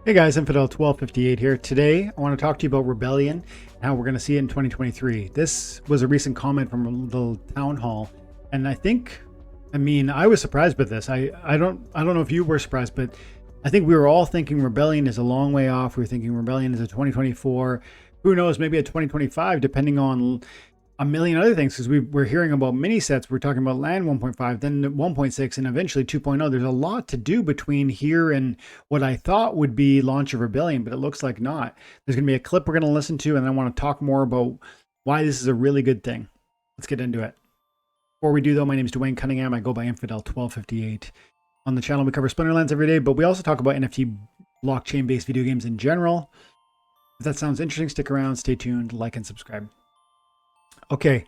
Hey guys, Infidel 1258 here. Today, I want to talk to you about Rebellion and how we're going to see it in 2023. This was a recent comment from the town hall, and I was surprised by this. I don't know if you were surprised, but I think we were all thinking Rebellion is a long way off. We were thinking Rebellion is a 2024. Who knows, maybe a 2025, depending on a million other things, because we're hearing about mini sets. We're talking about land 1.5, then 1.6, and eventually 2.0. There's a lot to do between here and what I thought would be launch of Rebellion, but it looks like not. There's going to be a clip we're going to listen to, and I want to talk more about why this is a really good thing. Let's get into it. Before we do, though, my name is Dwayne Cunningham. I go by Infidel1258. On the channel, we cover Splinterlands every day, but we also talk about NFT blockchain-based video games in general. If that sounds interesting, stick around, stay tuned, like, and subscribe. Okay,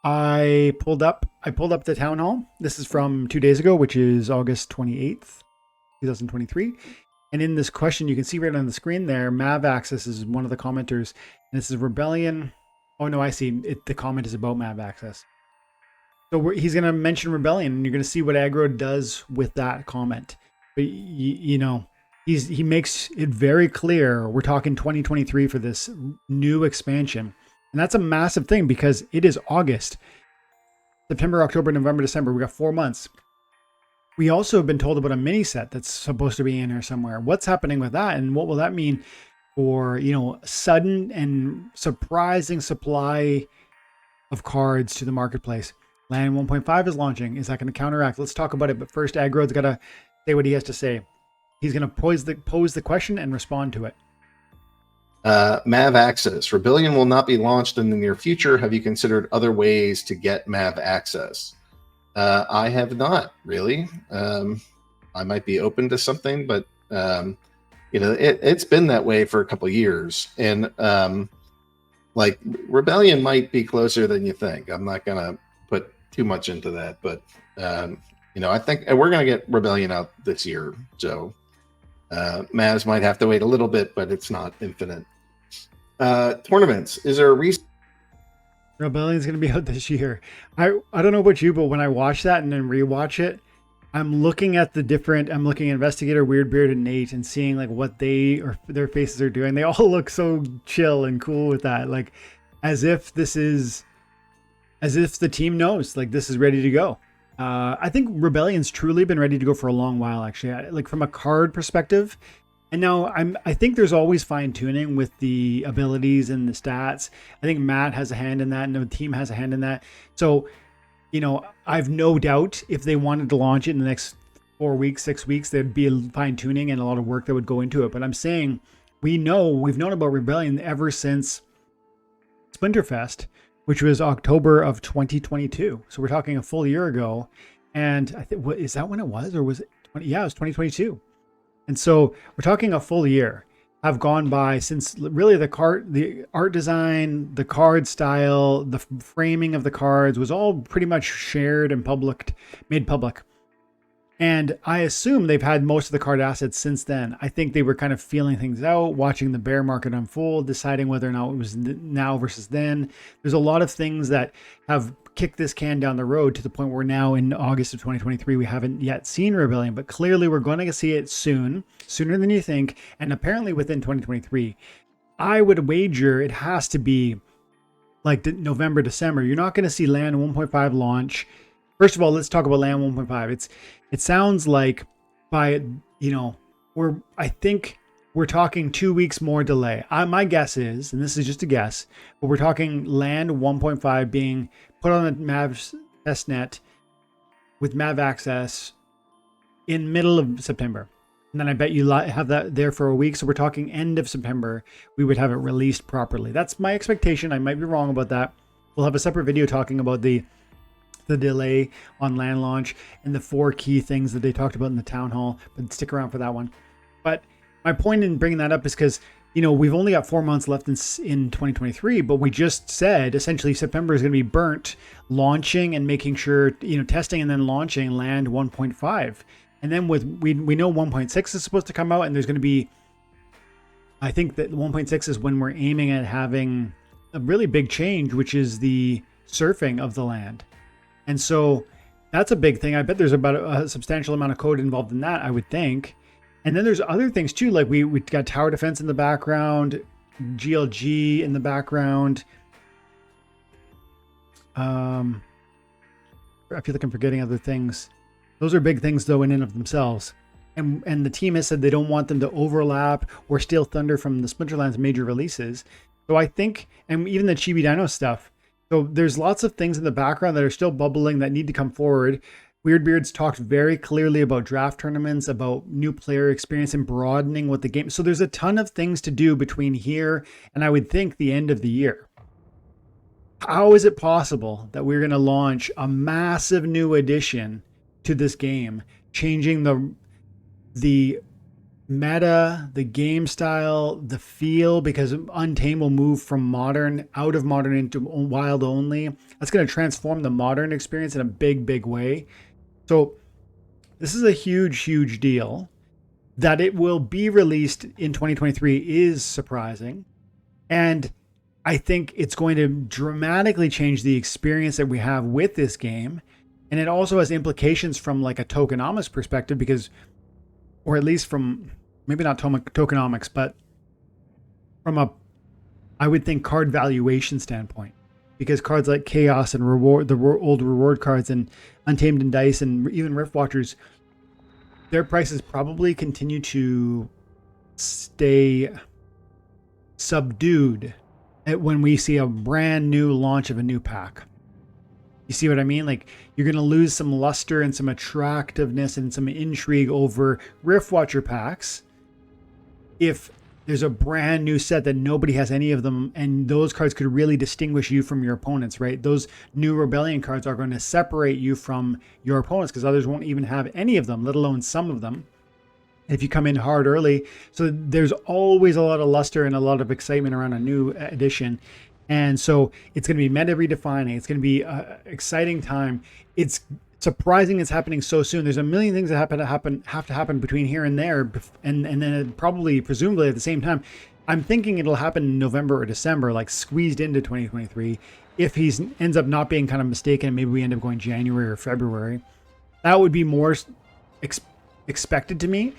I pulled up the town hall. This is from 2 days ago, which is August 28th, 2023. And in this question, you can see right on the screen there, Mav Access is one of the commenters. And this is Rebellion. Oh no, I see. The comment is about Mav Access. So he's going to mention Rebellion, and you're going to see what aggro does with that comment. But you know, he makes it very clear we're talking 2023 for this new expansion. And that's a massive thing because it is August, September, October, November, December. We got 4 months. We also have been told about a mini set that's supposed to be in here somewhere. What's happening with that? And what will that mean for, sudden and surprising supply of cards to the marketplace? Land 1.5 is launching. Is that going to counteract? Let's talk about it. But first, Aggro's got to say what he has to say. He's going to pose the question and respond to it. Mav Access. Rebellion will not be launched in the near future. Have you considered other ways to get Mav Access? I have not really. I might be open to something, but it's been that way for a couple of years, and like Rebellion might be closer than you think. I'm not gonna put too much into that, but I think we're gonna get Rebellion out this year, so Mavs might have to wait a little bit, but it's not infinite. Tournaments. Is there a reason Rebellion's going to be out this year? I don't know about you, but when I watch that and then rewatch it, I'm looking at Investigator, Weirdbeard, and Nate and seeing like what their faces are doing. They all look so chill and cool with that, like as if the team knows like this is ready to go. I think Rebellion's truly been ready to go for a long while, actually. Like from a card perspective. And now I think there's always fine tuning with the abilities and the stats. I think Matt has a hand in that, and the team has a hand in that. So, I've no doubt if they wanted to launch it in the next 4 weeks, 6 weeks, there'd be a fine tuning and a lot of work that would go into it. But I'm saying we've known about Rebellion ever since Splinterfest, which was October of 2022. So we're talking a full year ago. And I think, is that when it was, or was it? Yeah, it was 2022. And so we're talking a full year have gone by since really the art design, the card style, the framing of the cards was all pretty much shared and made public. And I assume they've had most of the card assets since then. I think they were kind of feeling things out, watching the bear market unfold, deciding whether or not it was now versus then. There's a lot of things that have kicked this can down the road to the point where now in August of 2023, we haven't yet seen Rebellion, but clearly we're going to see it soon, sooner than you think. And apparently within 2023, I would wager it has to be like November, December. You're not going to see Land 1.5 launch. First of all, let's talk about Land 1.5. It sounds like I think we're talking 2 weeks more delay. My guess is, and this is just a guess, but we're talking Land 1.5 being put on the Mavs testnet with Mav Access in middle of September. And then I bet you have that there for a week. So we're talking end of September, we would have it released properly. That's my expectation. I might be wrong about that. We'll have a separate video talking about the delay on land launch and the 4 key things that they talked about in the town hall, but stick around for that one. But my point in bringing that up is because, we've only got 4 months left in 2023, but we just said essentially September is going to be burnt launching and making sure, testing and then launching Land 1.5. And then we know 1.6 is supposed to come out, and there's going to be, I think that 1.6 is when we're aiming at having a really big change, which is the surfing of the land. And so that's a big thing. I bet there's about a substantial amount of code involved in that, I would think. And then there's other things too, like we got tower defense in the background, GLG in the background. I feel like I'm forgetting other things. Those are big things though in and of themselves. And the team has said they don't want them to overlap or steal thunder from the Splinterlands major releases. So I think, and even the Chibi Dino stuff. So there's lots of things in the background that are still bubbling that need to come forward. Weirdbeard's talked very clearly about draft tournaments, about new player experience and broadening what the game. So there's a ton of things to do between here and I would think the end of the year. How is it possible that we're going to launch a massive new addition to this game, changing the meta, the game style, the feel, because Untamed will move from modern, out of modern into wild only. That's going to transform the modern experience in a big, big way. So this is a huge, huge deal. That it will be released in 2023 is surprising. And I think it's going to dramatically change the experience that we have with this game. And it also has implications from like a tokenomics perspective, because, or at least from maybe not tokenomics, but from a, I would think, card valuation standpoint, because cards like Chaos and Reward, the old reward cards, and Untamed and Dice, and even Rift Watchers, their prices probably continue to stay subdued when we see a brand new launch of a new pack. You see what I mean? Like, you're going to lose some luster and some attractiveness and some intrigue over Rift Watcher packs if there's a brand new set that nobody has any of them, and those cards could really distinguish you from your opponents, right? Those new Rebellion cards are going to separate you from your opponents because others won't even have any of them, let alone some of them, if you come in hard early. So there's always a lot of luster and a lot of excitement around a new edition. And so it's going to be meta redefining. It's going to be an exciting time. It's surprising it's happening so soon. There's a million things that have to happen between here and there, and then probably, presumably at the same time. I'm thinking it'll happen in November or December, like squeezed into 2023. If he ends up not being kind of mistaken, maybe we end up going January or February. That would be more expected to me.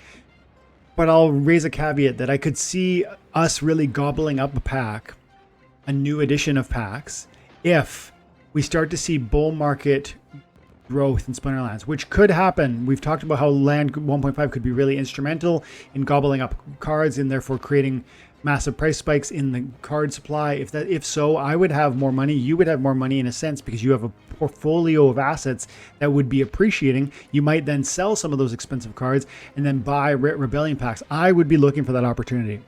But I'll raise a caveat that I could see us really gobbling up a pack, a new edition of packs, if we start to see bull market growth in Splinterlands, which could happen. We've talked about how Land 1.5 could be really instrumental in gobbling up cards and therefore creating massive price spikes in the card supply. If so, I would have more money. You would have more money in a sense, because you have a portfolio of assets that would be appreciating. You might then sell some of those expensive cards and then buy Rebellion packs. I would be looking for that opportunity.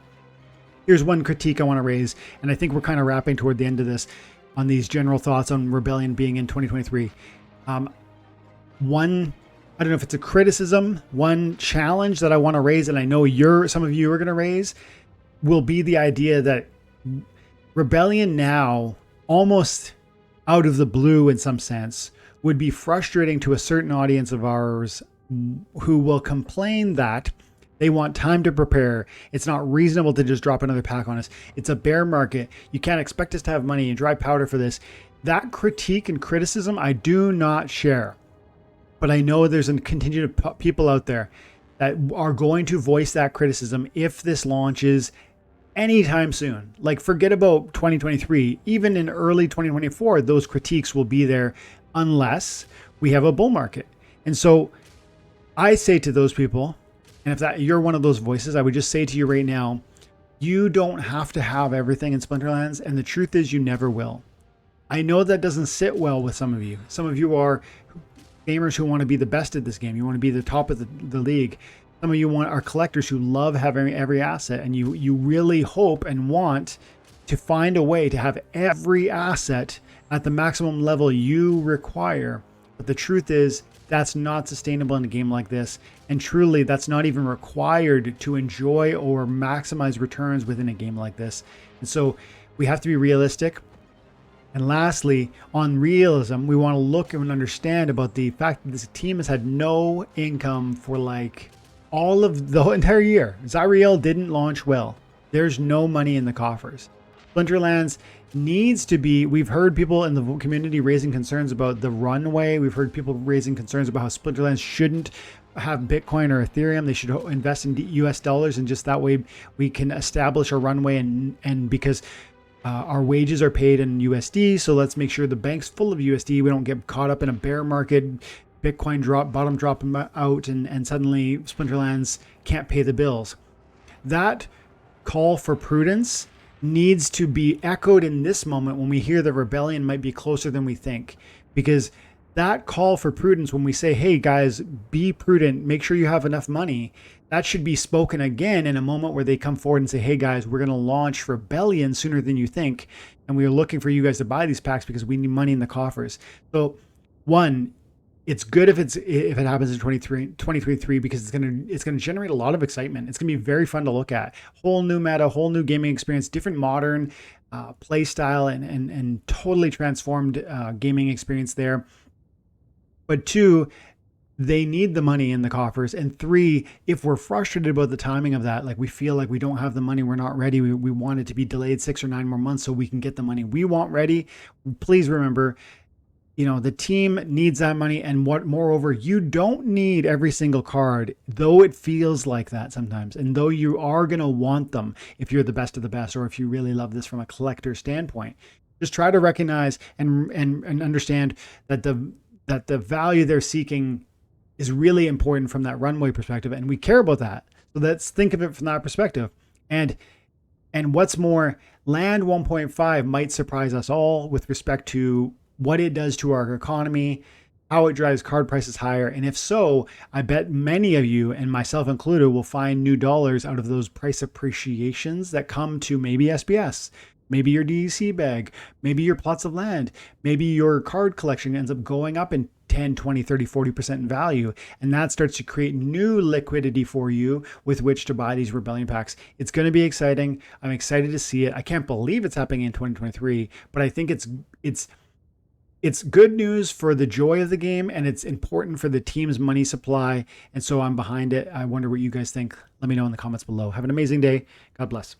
Here's one critique I want to raise, and I think we're kind of wrapping toward the end of this on these general thoughts on Rebellion being in 2023. One, I don't know if it's a criticism, one challenge that I want to raise, and I know some of you are going to raise, will be the idea that Rebellion now, almost out of the blue in some sense, would be frustrating to a certain audience of ours who will complain that they want time to prepare. It's not reasonable to just drop another pack on us. It's a bear market. You can't expect us to have money and dry powder for this. That critique and criticism I do not share. But I know there's a contingent of people out there that are going to voice that criticism if this launches anytime soon. Like, forget about 2023. Even in early 2024, those critiques will be there unless we have a bull market. And so I say to those people, and if you're one of those voices, I would just say to you right now, you don't have to have everything in Splinterlands, and the truth is you never will. I know that doesn't sit well with some of you. Some of you are gamers who want to be the best at this game. You want to be the top of the league. Some of you are collectors who love having every asset, and you really hope and want to find a way to have every asset at the maximum level you require. But the truth is, that's not sustainable in a game like this. And truly, that's not even required to enjoy or maximize returns within a game like this. And so we have to be realistic. And lastly, on realism, we want to look and understand about the fact that this team has had no income for like all of the entire year. Zariel didn't launch well. There's no money in the coffers. Splinterlands needs to be, we've heard people in the community raising concerns about the runway. We've heard people raising concerns about how Splinterlands shouldn't have Bitcoin or Ethereum, they should invest in US dollars, and just that way we can establish a runway. And because our wages are paid in USD, so let's make sure the bank's full of USD. We don't get caught up in a bear market, Bitcoin bottom dropping out, and suddenly Splinterlands can't pay the bills. That call for prudence needs to be echoed in this moment when we hear the rebellion might be closer than we think, because that call for prudence, when we say, hey guys, be prudent, make sure you have enough money, that should be spoken again in a moment where they come forward and say, hey guys, we're going to launch rebellion sooner than you think, and we are looking for you guys to buy these packs because we need money in the coffers. So one, it's good if it happens in 2023 because it's gonna generate a lot of excitement. It's gonna be very fun to look at. Whole new meta, whole new gaming experience, different modern play style, and totally transformed gaming experience there. But two, they need the money in the coffers. And three, if we're frustrated about the timing of that, like we feel like we don't have the money, we're not ready, we want it to be delayed 6 or 9 more months so we can get the money we want ready, please remember, the team needs that money. And moreover, you don't need every single card, though it feels like that sometimes. And though you are going to want them if you're the best of the best, or if you really love this from a collector standpoint, just try to recognize and understand that the value they're seeking is really important from that runway perspective. And we care about that. So let's think of it from that perspective. And what's more, land 1.5 might surprise us all with respect to what it does to our economy, how it drives card prices higher. And if so, I bet many of you, and myself included, will find new dollars out of those price appreciations that come to maybe SPS, maybe your DEC bag, maybe your plots of land, maybe your card collection ends up going up in 10, 20, 30, 40% in value. And that starts to create new liquidity for you with which to buy these rebellion packs. It's going to be exciting. I'm excited to see it. I can't believe it's happening in 2023, but I think it's good news for the joy of the game, and it's important for the team's money supply. And so I'm behind it. I wonder what you guys think. Let me know in the comments below. Have an amazing day. God bless.